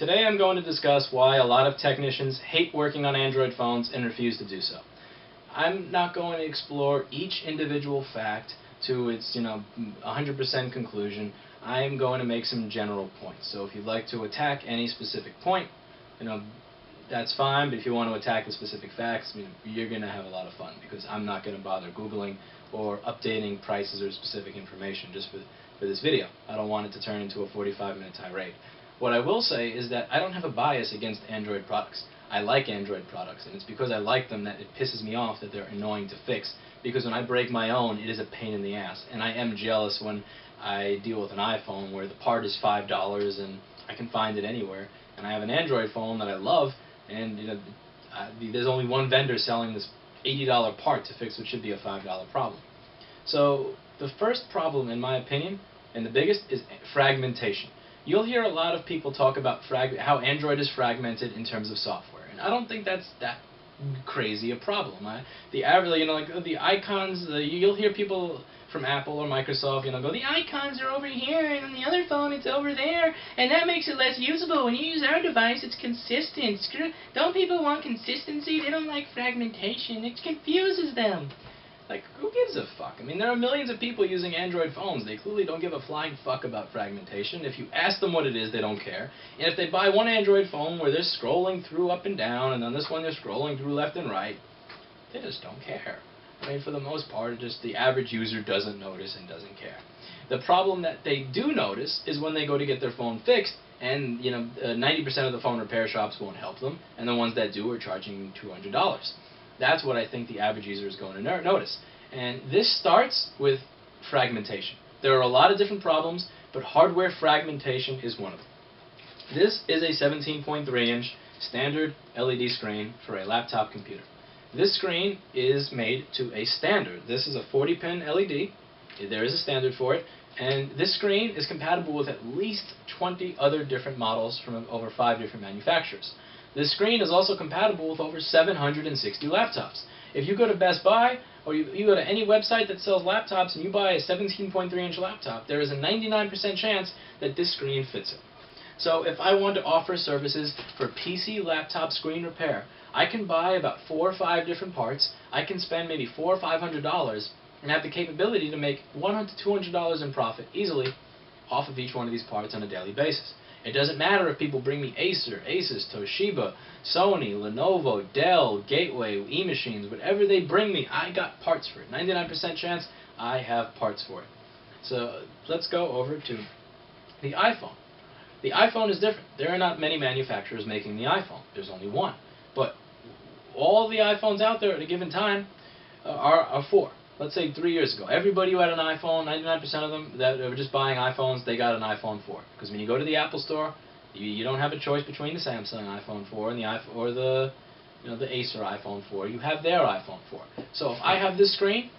Today I'm going to discuss why a lot of technicians hate working on Android phones and refuse to do so. I'm not going to explore each individual fact to its 100% conclusion. I'm going to make some general points. So if you'd like to attack any specific point, that's fine, but if you want to attack the specific facts, you're going to have a lot of fun, because I'm not going to bother Googling or updating prices or specific information just for this video. I don't want it to turn into a 45-minute tirade. What I will say is that I don't have a bias against Android products. I like Android products, and it's because I like them that it pisses me off that they're annoying to fix, because when I break my own, it is a pain in the ass, and I am jealous when I deal with an iPhone where the part is $5 and I can find it anywhere, and I have an Android phone that I love, and there's only one vendor selling this $80 part to fix what should be a $5 problem. So the first problem, in my opinion, and the biggest, is fragmentation. You'll hear a lot of people talk about how Android is fragmented in terms of software, and I don't think that's that crazy a problem. The average, like the icons, you'll hear people from Apple or Microsoft, go, the icons are over here, and on the other phone it's over there, and that makes it less usable. When you use our device, it's consistent. Don't people want consistency? They don't like fragmentation. It confuses them. Like, who gives a fuck? There are millions of people using Android phones. They clearly don't give a flying fuck about fragmentation. If you ask them what it is, they don't care. And if they buy one Android phone where they're scrolling through up and down, and on this one they're scrolling through left and right, they just don't care. For the most part, just the average user doesn't notice and doesn't care. The problem that they do notice is when they go to get their phone fixed, and 90% of the phone repair shops won't help them, and the ones that do are charging $200. That's what I think the average user is going to notice. And this starts with fragmentation. There are a lot of different problems, but hardware fragmentation is one of them. This is a 17.3-inch standard LED screen for a laptop computer. This screen is made to a standard. This is a 40-pin LED. There is a standard for it. And this screen is compatible with at least 20 other different models from over 5 different manufacturers. This screen is also compatible with over 760 laptops. If you go to Best Buy, or you go to any website that sells laptops and you buy a 17.3-inch laptop, there is a 99% chance that this screen fits it. So if I want to offer services for PC laptop screen repair, I can buy about 4 or 5 different parts. I can spend maybe $400 or $500 and have the capability to make $100 to $200 in profit easily off of each one of these parts on a daily basis. It doesn't matter if people bring me Acer, Asus, Toshiba, Sony, Lenovo, Dell, Gateway, eMachines, whatever they bring me, I got parts for it. 99% chance I have parts for it. So let's go over to the iPhone. The iPhone is different. There are not many manufacturers making the iPhone. There's only one. But all the iPhones out there at a given time are 4. Let's say 3 years ago. Everybody who had an iPhone, 99% of them that were just buying iPhones, they got an iPhone 4. Because when you go to the Apple Store, you don't have a choice between the Samsung iPhone 4 and the Acer iPhone 4. You have their iPhone 4. So if I have this screen,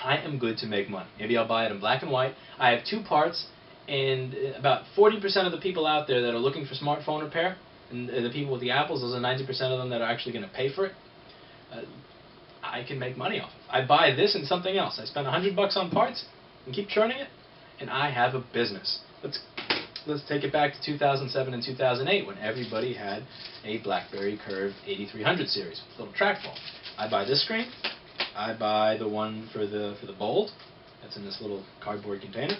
I am good to make money. Maybe I'll buy it in black and white. I have 2 parts, and about 40% of the people out there that are looking for smartphone repair, and the people with the Apples, those are 90% of them that are actually going to pay for it. I can make money off it. I buy this and something else. I spend $100 on parts and keep churning it, and I have a business. Let's take it back to 2007 and 2008 when everybody had a BlackBerry Curve 8300 series, little trackball. I buy this screen. I buy the one for the Bold. That's in this little cardboard container,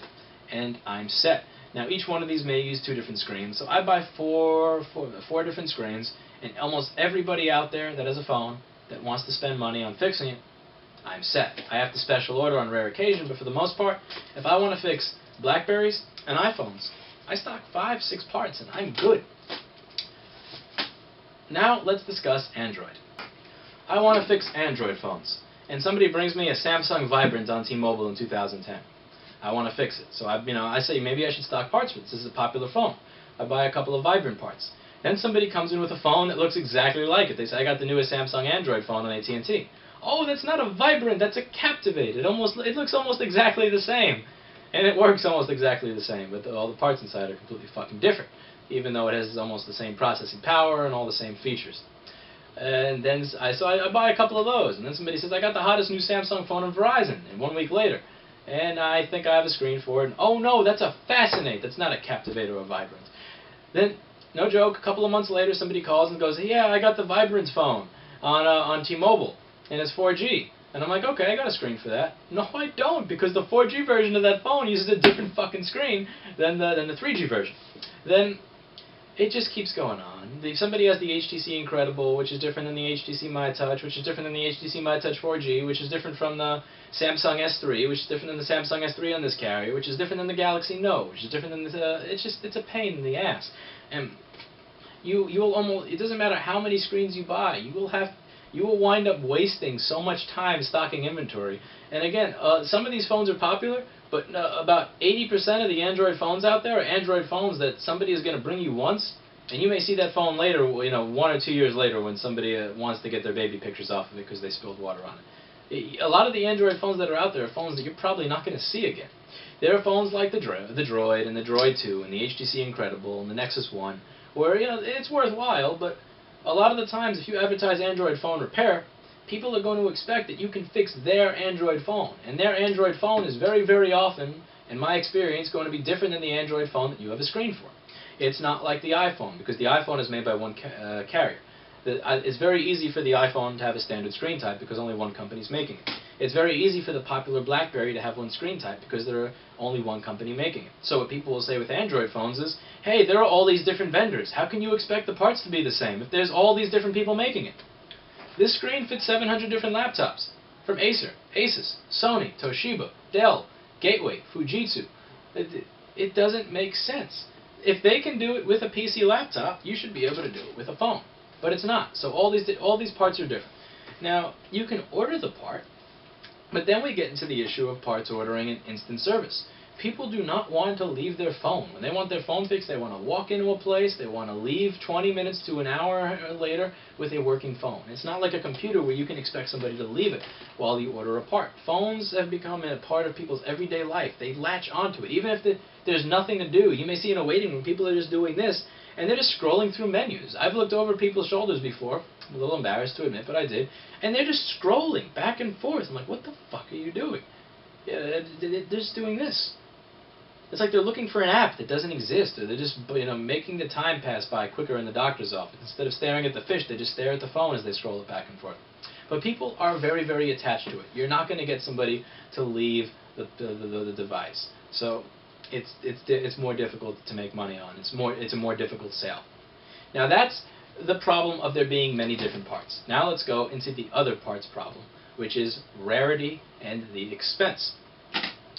and I'm set. Now each one of these may use 2 different screens, so I buy four different screens, and almost everybody out there that has a phone that wants to spend money on fixing it, I'm set. I have to special order on rare occasion, but for the most part, if I want to fix BlackBerries and iPhones, I stock 5, 6 parts and I'm good. Now let's discuss Android. I want to fix Android phones, and somebody brings me a Samsung Vibrant on T-Mobile in 2010. I want to fix it, so I say maybe I should stock parts for this. This is a popular phone. I buy a couple of Vibrant parts. Then somebody comes in with a phone that looks exactly like it. They say, I got the newest Samsung Android phone on AT&T. Oh, that's not a Vibrant, that's a Captivate. It looks almost exactly the same. And it works almost exactly the same, but all the parts inside are completely fucking different, even though it has almost the same processing power and all the same features. And then I buy a couple of those, and then somebody says, I got the hottest new Samsung phone in Verizon, and 1 week later. And I think I have a screen for it, and oh no, that's a Fascinate, that's not a Captivate or a Vibrant. Then no joke, a couple of months later somebody calls and goes, yeah, I got the Vibrance phone on T-Mobile, and it's 4G. And I'm like, okay, I got a screen for that. No, I don't, because the 4G version of that phone uses a different fucking screen than the 3G version. Then it just keeps going on. If somebody has the HTC Incredible, which is different than the HTC MyTouch, which is different than the HTC MyTouch 4G, which is different from the Samsung S3, which is different than the Samsung S3 on this carrier, which is different than the Galaxy Note, which is different than the... it's a pain in the ass. And you'll almost... It doesn't matter how many screens you buy, you will wind up wasting so much time stocking inventory. And again, some of these phones are popular, but about 80% of the Android phones out there are Android phones that somebody is going to bring you once, and you may see that phone later, 1 or 2 years later, when somebody wants to get their baby pictures off of it because they spilled water on it. A lot of the Android phones that are out there are phones that you're probably not going to see again. There are phones like the Droid and the Droid 2 and the HTC Incredible and the Nexus 1, where it's worthwhile, but a lot of the times if you advertise Android phone repair, people are going to expect that you can fix their Android phone. And their Android phone is very, very often, in my experience, going to be different than the Android phone that you have a screen for. It's not like the iPhone, because the iPhone is made by one carrier. It's very easy for the iPhone to have a standard screen type because only one company is making it. It's very easy for the popular BlackBerry to have one screen type because there are only one company making it. So what people will say with Android phones is, hey, there are all these different vendors. How can you expect the parts to be the same if there's all these different people making it? This screen fits 700 different laptops, from Acer, Asus, Sony, Toshiba, Dell, Gateway, Fujitsu. It doesn't make sense. If they can do it with a PC laptop, you should be able to do it with a phone. But it's not. So all these parts are different. Now, you can order the part, but then we get into the issue of parts ordering and instant service. People do not want to leave their phone. When they want their phone fixed, they want to walk into a place, they want to leave 20 minutes to an hour later with a working phone. It's not like a computer where you can expect somebody to leave it while you order a part. Phones have become a part of people's everyday life. They latch onto it. Even if there's nothing to do. You may see in a waiting room, people are just doing this, and they're just scrolling through menus. I've looked over people's shoulders before. I'm a little embarrassed to admit, but I did. And they're just scrolling back and forth. I'm like, what the fuck are you doing? Yeah, they're just doing this. It's like they're looking for an app that doesn't exist, or they're just making the time pass by quicker in the doctor's office. Instead of staring at the fish, they just stare at the phone as they scroll it back and forth. But people are very, very attached to it. You're not going to get somebody to leave the device. So it's more difficult to make money on. It's a more difficult sale. Now that's the problem of there being many different parts. Now let's go into the other parts problem, which is rarity and the expense.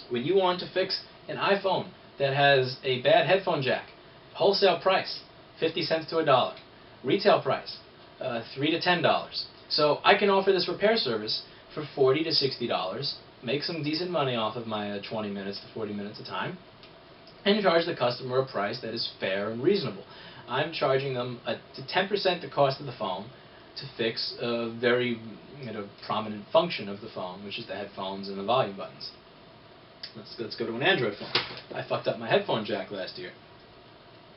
When you want to fix an iPhone that has a bad headphone jack, wholesale price, 50 cents to $1. Retail price, $3 to $10. So I can offer this repair service for $40 to $60, make some decent money off of my 20 minutes to 40 minutes of time, and charge the customer a price that is fair and reasonable. I'm charging them to 10% the cost of the phone to fix a very prominent function of the phone, which is the headphones and the volume buttons. Let's go to an Android phone. I fucked up my headphone jack last year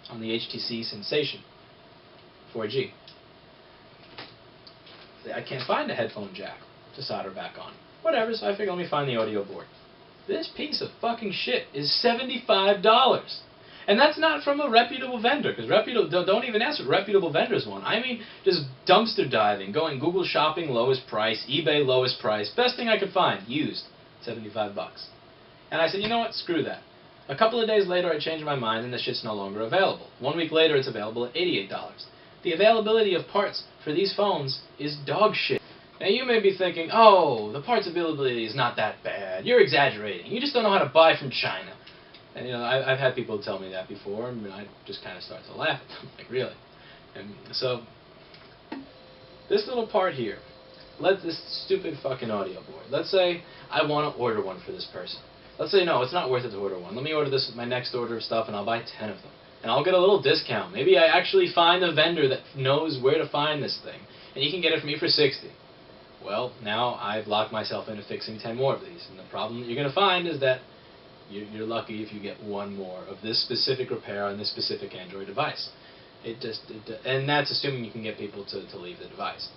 on the HTC Sensation 4G. I can't find a headphone jack to solder back on. Whatever, so I figured let me find the audio board. This piece of fucking shit is $75. And that's not from a reputable vendor, because don't even ask what reputable vendors want. I mean, just dumpster diving, going Google Shopping, lowest price, eBay, lowest price, best thing I could find, used, $75. And I said, you know what, screw that. A couple of days later, I changed my mind, and the shit's no longer available. 1 week later, it's available at $88. The availability of parts for these phones is dog shit. Now, you may be thinking, oh, the parts availability is not that bad. You're exaggerating. You just don't know how to buy from China. And, I've had people tell me that before, and I just kind of start to laugh at them, like, really? And so, this little part here, this stupid fucking audio board, let's say I want to order one for this person. Let's say, no, it's not worth it to order one. Let me order this with my next order of stuff, and I'll buy 10 of them. And I'll get a little discount. Maybe I actually find a vendor that knows where to find this thing, and he can get it for me for $60. Well, now I've locked myself into fixing 10 more of these. And the problem that you're going to find is that you're lucky if you get one more of this specific repair on this specific Android device. And that's assuming you can get people to leave the device.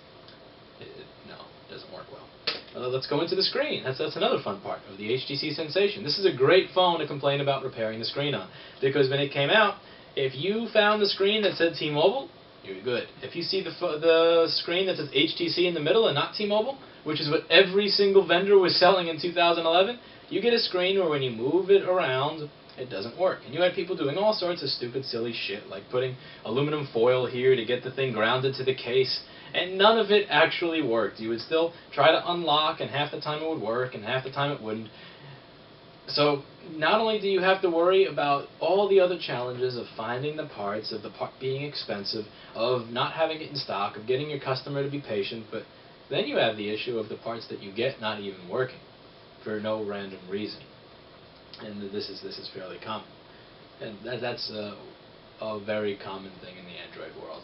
No, it doesn't work well. Let's go into the screen. That's another fun part of the HTC Sensation. This is a great phone to complain about repairing the screen on, because when it came out, If you found the screen that said T-Mobile, you're good. If you see the screen that says HTC in the middle and not T-Mobile, which is what every single vendor was selling in 2011, you get a screen where when you move it around, it doesn't work. And you had people doing all sorts of stupid, silly shit, like putting aluminum foil here to get the thing grounded to the case, and none of it actually worked. You would still try to unlock, and half the time it would work, and half the time it wouldn't. So not only do you have to worry about all the other challenges of finding the parts, of the part being expensive, of not having it in stock, of getting your customer to be patient, but then you have the issue of the parts that you get not even working for no random reason. And this is fairly common. And that's a very common thing in the Android world.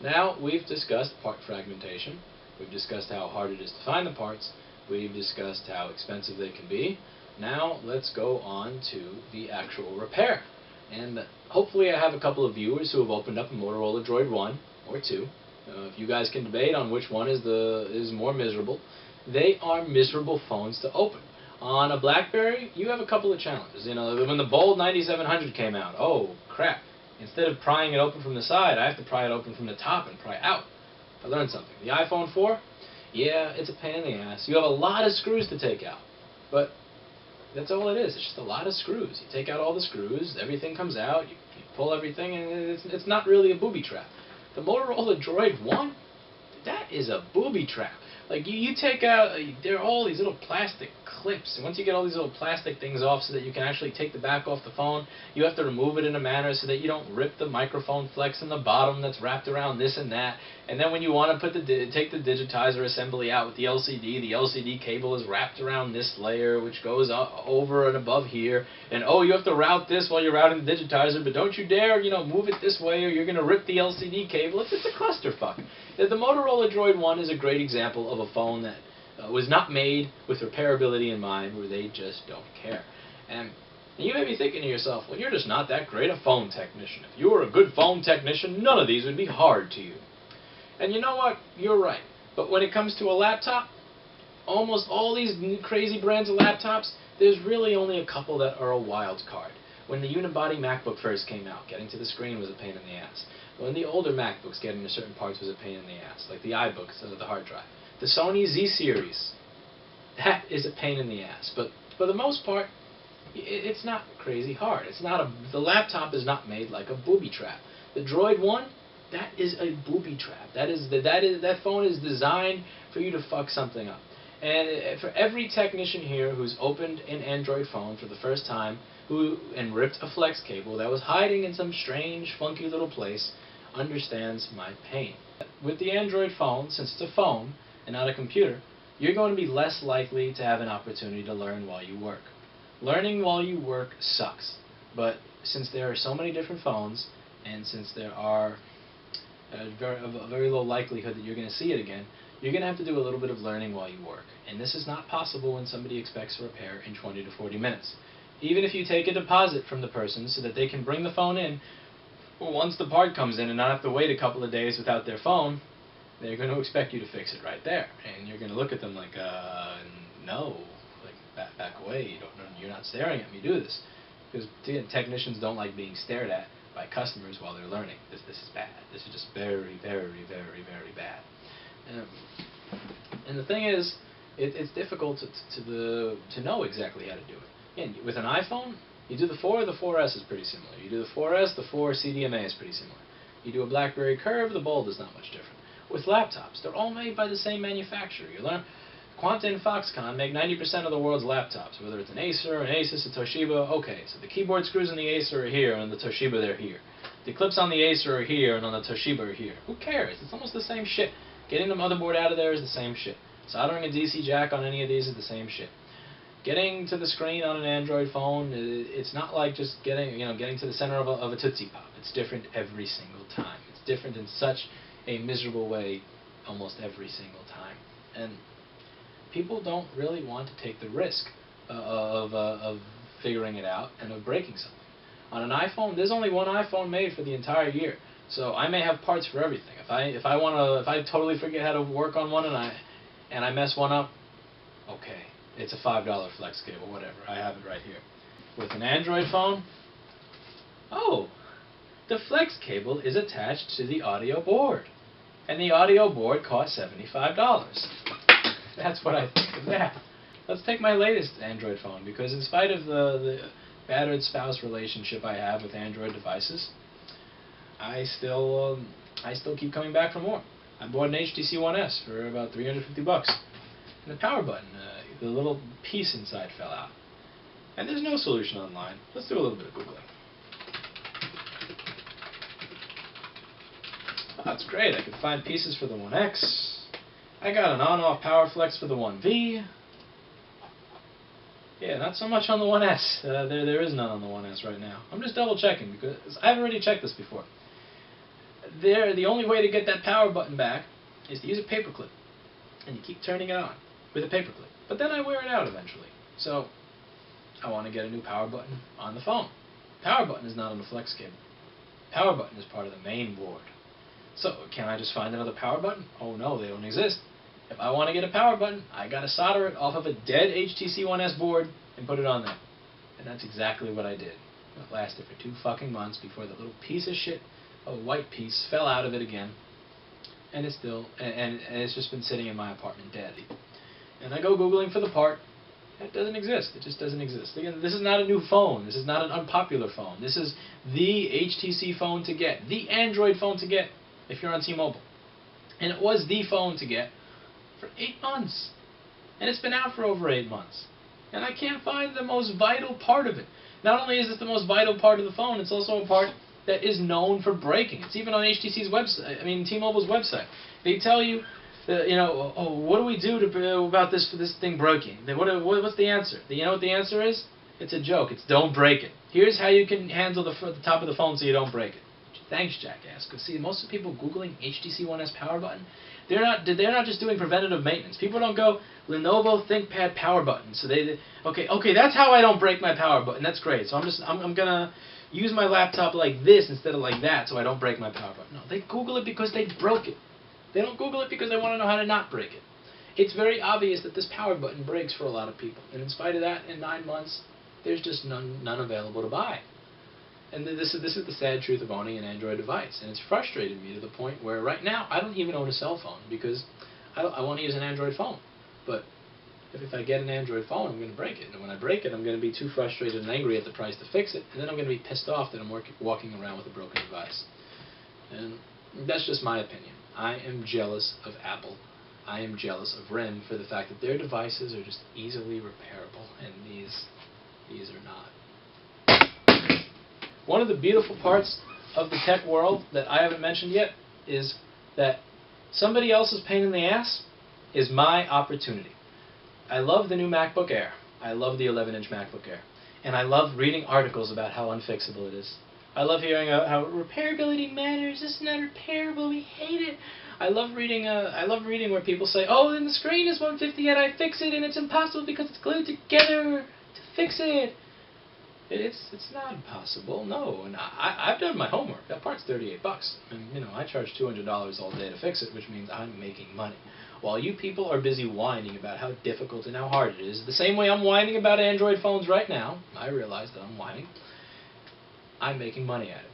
Now, we've discussed part fragmentation. We've discussed how hard it is to find the parts. We've discussed how expensive they can be. Now, let's go on to the actual repair. And hopefully I have a couple of viewers who have opened up a Motorola Droid 1 or 2. If you guys can debate on which one is more miserable, they are miserable phones to open. On a BlackBerry, you have a couple of challenges. You know, when the Bold 9700 came out, oh crap! Instead of prying it open from the side, I have to pry it open from the top and pry out. I learned something. The iPhone 4, yeah, it's a pain in the ass. You have a lot of screws to take out, but that's all it is. It's just a lot of screws. You take out all the screws, everything comes out, you pull everything, and it's not really a booby trap. The Motorola Droid 1, that is a booby trap. Like, you take out, there are all these little plastic clips, and once you get all these little plastic things off so that you can actually take the back off the phone, you have to remove it in a manner so that you don't rip the microphone flex in the bottom that's wrapped around this and that, and then when you want to take the digitizer assembly out with the LCD cable is wrapped around this layer, which goes over and above here, and oh, you have to route this while you're routing the digitizer, but don't you dare, move it this way or you're going to rip the LCD cable. It's a clusterfuck. The Motorola Droid 1 is a great example of a phone that was not made with repairability in mind, where they just don't care. And you may be thinking to yourself, well, you're just not that great a phone technician. If you were a good phone technician, none of these would be hard to you. And you know what? You're right. But when it comes to a laptop, almost all these crazy brands of laptops, there's really only a couple that are a wild card. When the unibody MacBook first came out, getting to the screen was a pain in the ass. When the older MacBooks, getting to certain parts was a pain in the ass, like the iBooks, the hard drive. The Sony Z-Series, that is a pain in the ass. But for the most part, it's not crazy hard. The laptop is not made like a booby trap. The Droid 1, that is a booby trap. That phone is designed for you to fuck something up. And for every technician here who's opened an Android phone for the first time, and ripped a flex cable that was hiding in some strange, funky little place, understands my pain. With the Android phone, since it's a phone and not a computer, you're going to be less likely to have an opportunity to learn while you work. Learning while you work sucks, but since there are so many different phones, and since there are a very low likelihood that you're going to see it again, you're going to have to do a little bit of learning while you work. And this is not possible when somebody expects a repair in 20 to 40 minutes. Even if you take a deposit from the person so that they can bring the phone in, well, once the part comes in and not have to wait a couple of days without their phone, they're going to expect you to fix it right there. And you're going to look at them like, no, like, back away. You're not staring at me, do this. Because technicians don't like being stared at by customers while they're learning. This is bad. This is just very, very, very, very bad. And the thing is, it's difficult to know exactly how to do it. Again, with an iPhone, you do the 4, the 4S is pretty similar. You do the 4S, the 4 CDMA is pretty similar. You do a BlackBerry Curve, the Bold is not much different. With laptops, they're all made by the same manufacturer. You learn, Quanta and Foxconn make 90% of the world's laptops, whether it's an Acer, an Asus, a Toshiba. Okay, so the keyboard screws on the Acer are here, and on the Toshiba they're here. The clips on the Acer are here, and on the Toshiba are here. Who cares? It's almost the same shit. Getting the motherboard out of there is the same shit. Soldering a DC jack on any of these is the same shit. Getting to the screen on an Android phone, it's not like just getting to the center of a Tootsie Pop. It's different every single time. It's different in such a miserable way almost every single time. And people don't really want to take the risk of figuring it out and of breaking something. On an iPhone, there's only one iPhone made for the entire year. So I may have parts for everything. If I totally forget how to work on one and I mess one up, okay. It's a $5 flex cable, whatever. I have it right here. With an Android phone, oh, the flex cable is attached to the audio board. And the audio board costs $75. That's what I think of that. Let's take my latest Android phone, because in spite of the battered spouse relationship I have with Android devices, I still keep coming back for more. I bought an HTC One S for about $350. And the power button, the little piece inside fell out. And there's no solution online. Let's do a little bit of Googling. Oh, that's great. I could find pieces for the One X. I got an on-off power flex for the One V. Yeah, not so much on the One S. There is none on the One S right now. I'm just double checking because I've already checked this before. The only way to get that power button back is to use a paperclip, and you keep turning it on with a paperclip. But then I wear it out eventually. So I want to get a new power button on the phone. Power button is not on the flex cable. Power button is part of the main board. So can I just find another power button? Oh no, they don't exist. If I want to get a power button, I got to solder it off of a dead HTC One S board and put it on there. And that's exactly what I did. It lasted for 2 fucking months before the little piece of shit, a white piece, fell out of it again. And it's still, and it's just been sitting in my apartment dead. And I go Googling for the part. It doesn't exist. It just doesn't exist. Again, this is not a new phone. This is not an unpopular phone. This is the HTC phone to get. The Android phone to get if you're on T-Mobile. And it was the phone to get for 8 months. And it's been out for over 8 months. And I can't find the most vital part of it. Not only is it the most vital part of the phone, it's also a part that is known for breaking. It's even on HTC's website, T-Mobile's website. They tell you, oh, what do we do about this thing breaking? What's the answer? You know what the answer is? It's a joke. It's don't break it. Here's how you can handle the top of the phone so you don't break it. Thanks, jackass. Because see, most of the people Googling HTC One S power button, they're not just doing preventative maintenance. People don't go Lenovo ThinkPad power button. So okay, that's how I don't break my power button. That's great. So I'm gonna use my laptop like this instead of like that so I don't break my power button. No, they Google it because they broke it. They don't Google it because they want to know how to not break it. It's very obvious that this power button breaks for a lot of people. And in spite of that, in 9 months, there's just none available to buy. And this is the sad truth of owning an Android device. And it's frustrated me to the point where right now I don't even own a cell phone because I want to use an Android phone. But if I get an Android phone, I'm going to break it. And when I break it, I'm going to be too frustrated and angry at the price to fix it. And then I'm going to be pissed off that I'm walking around with a broken device. And that's just my opinion. I am jealous of Apple. I am jealous of RIM for the fact that their devices are just easily repairable, and these are not. One of the beautiful parts of the tech world that I haven't mentioned yet is that somebody else's pain in the ass is my opportunity. I love the new MacBook Air. I love the 11-inch MacBook Air. And I love reading articles about how unfixable it is. I love hearing how repairability matters. This is not repairable. We hate it. I love reading where people say, "Oh, then the screen is 150, yet I fix it, and it's impossible because it's glued together to fix it." It's not impossible, no. And I've done my homework. That part's $38, and I charge $200 all day to fix it, which means I'm making money. While you people are busy whining about how difficult and how hard it is, the same way I'm whining about Android phones right now, I realize that I'm whining. I'm making money at it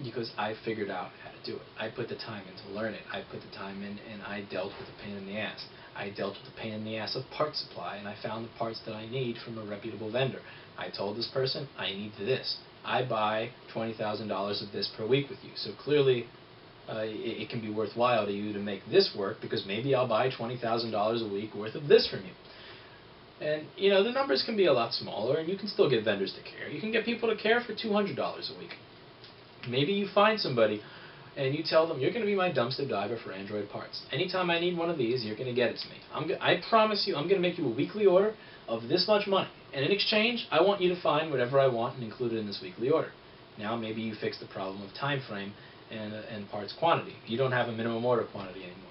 because I figured out how to do it. I put the time in to learn it. I put the time in, and I dealt with the pain in the ass. I dealt with the pain in the ass of part supply, and I found the parts that I need from a reputable vendor. I told this person, I need this. I buy $20,000 of this per week with you. So clearly, it can be worthwhile to you to make this work, because maybe I'll buy $20,000 a week worth of this from you. And, the numbers can be a lot smaller, and you can still get vendors to care. You can get people to care for $200 a week. Maybe you find somebody, and you tell them, you're going to be my dumpster diver for Android parts. Anytime I need one of these, you're going to get it to me. I promise you, I'm going to make you a weekly order of this much money. And in exchange, I want you to find whatever I want and include it in this weekly order. Now, maybe you fix the problem of time frame and parts quantity. You don't have a minimum order quantity anymore.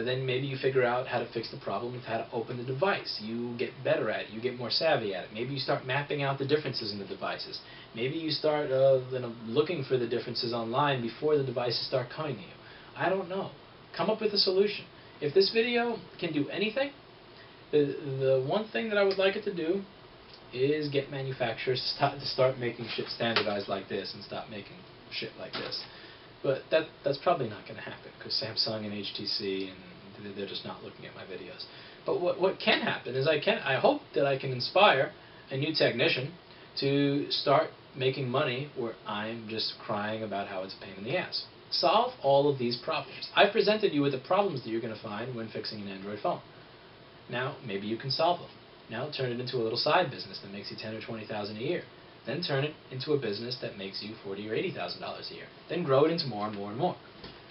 Then maybe you figure out how to fix the problem of how to open the device. You get better at it. You get more savvy at it. Maybe you start mapping out the differences in the devices. Maybe you start looking for the differences online before the devices start coming to you. I don't know. Come up with a solution. If this video can do anything, the one thing that I would like it to do is get manufacturers to start making shit standardized like this and stop making shit like this. But that's probably not going to happen because Samsung and HTC and they're just not looking at my videos. But what can happen is I hope that I can inspire a new technician to start making money where I'm just crying about how it's a pain in the ass. Solve all of these problems. I've presented you with the problems that you're going to find when fixing an Android phone. Now, maybe you can solve them. Now turn it into a little side business that makes you $10,000 or $20,000 a year. Then turn it into a business that makes you $40,000 or $80,000 a year. Then grow it into more and more and more.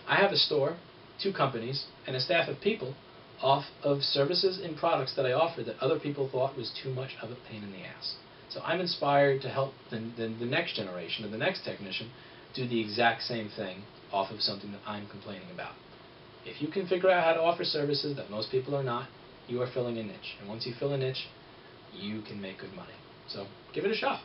I have a store, 2 companies, and a staff of people off of services and products that I offer that other people thought was too much of a pain in the ass. So I'm inspired to help the next generation, or the next technician, do the exact same thing off of something that I'm complaining about. If you can figure out how to offer services that most people are not, you are filling a niche. And once you fill a niche, you can make good money. So give it a shot.